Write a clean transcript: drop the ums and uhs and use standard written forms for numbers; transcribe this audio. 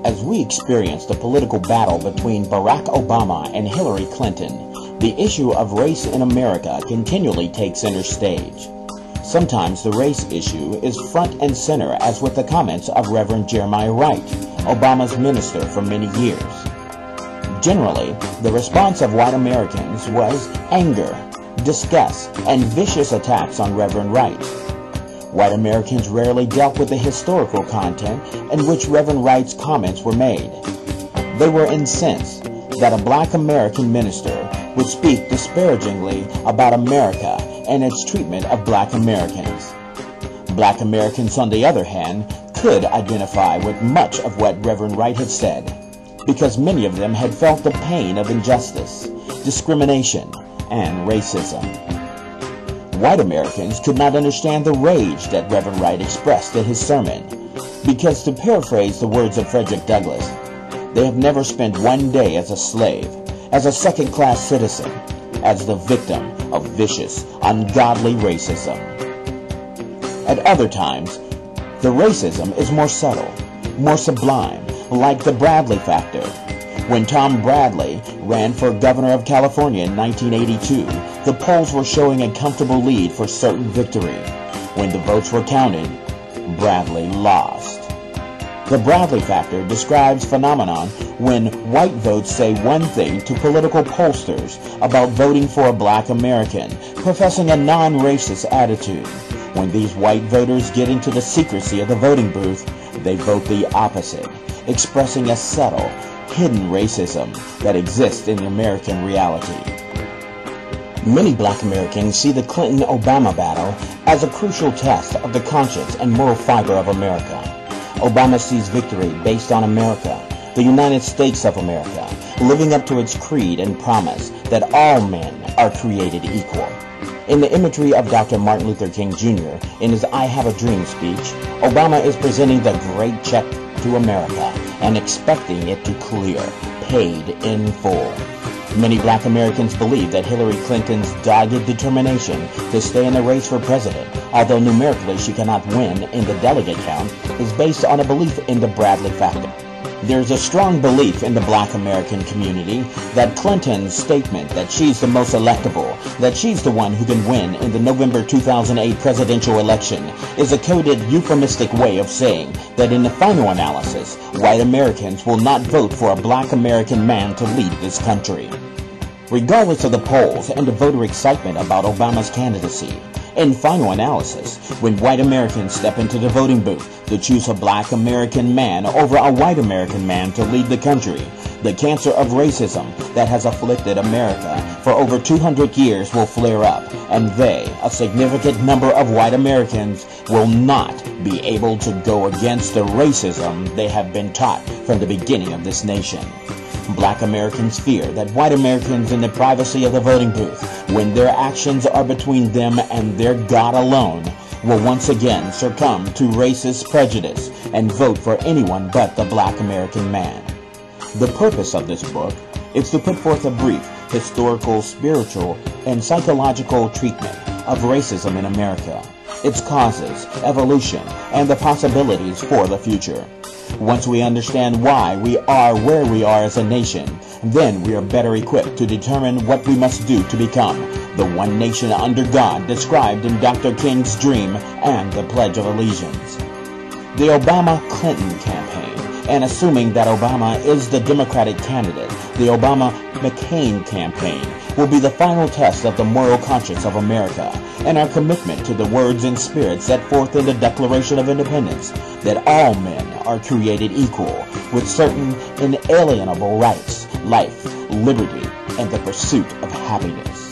As we experience the political battle between Barack Obama and Hillary Clinton, the issue of race in America continually takes center stage. Sometimes the race issue is front and center, as with the comments of Reverend Jeremiah Wright, Obama's minister for many years. Generally, the response of white Americans was anger, disgust, and vicious attacks on Reverend Wright. White Americans rarely dealt with the historical content in which Reverend Wright's comments were made. They were incensed that a black American minister would speak disparagingly about America and its treatment of black Americans. Black Americans, on the other hand, could identify with much of what Reverend Wright had said, because many of them had felt the pain of injustice, discrimination, and racism. White Americans could not understand the rage that Reverend Wright expressed in his sermon, because, to paraphrase the words of Frederick Douglass, they have never spent one day as a slave, as a second-class citizen, as the victim of vicious, ungodly racism. At other times, the racism is more subtle, more sublime, like the Bradley factor. When Tom Bradley ran for governor of California in 1982, the polls were showing a comfortable lead for certain victory. When the votes were counted, Bradley lost. The Bradley factor describes phenomenon when white votes say one thing to political pollsters about voting for a black American, professing a non-racist attitude. When these white voters get into the secrecy of the voting booth, they vote the opposite, expressing a subtle, hidden racism that exists in the American reality. Many black Americans see the Clinton-Obama battle as a crucial test of the conscience and moral fiber of America. Obama sees victory based on America, the United States of America, living up to its creed and promise that all men are created equal. In the imagery of Dr. Martin Luther King Jr. in his I Have a Dream speech, Obama is presenting the great check to America and expecting it to clear, paid in full. Many black Americans believe that Hillary Clinton's dogged determination to stay in the race for president, although numerically she cannot win in the delegate count, is based on a belief in the Bradley factor. There's a strong belief in the black American community that Clinton's statement that she's the most electable, that she's the one who can win in the November 2008 presidential election, is a coded euphemistic way of saying that in the final analysis, white Americans will not vote for a black American man to lead this country. Regardless of the polls and the voter excitement about Obama's candidacy, in final analysis, when white Americans step into the voting booth to choose a black American man over a white American man to lead the country, the cancer of racism that has afflicted America for over 200 years will flare up, and they, a significant number of white Americans, will not be able to go against the racism they have been taught from the beginning of this nation. Black Americans fear that white Americans in the privacy of the voting booth, when their actions are between them and their God alone, will once again succumb to racist prejudice and vote for anyone but the black American man. The purpose of this book is to put forth a brief historical, spiritual, and psychological treatment of racism in America, its causes, evolution, and the possibilities for the future. Once we understand why we are where we are as a nation, then we are better equipped to determine what we must do to become the one nation under God described in Dr. King's dream and the Pledge of Allegiance. The Obama-Clinton campaign, and assuming that Obama is the Democratic candidate, the Obama-McCain campaign will be the final test of the moral conscience of America and our commitment to the words and spirit set forth in the Declaration of Independence, that all men are created equal with certain inalienable rights, life, liberty, and the pursuit of happiness.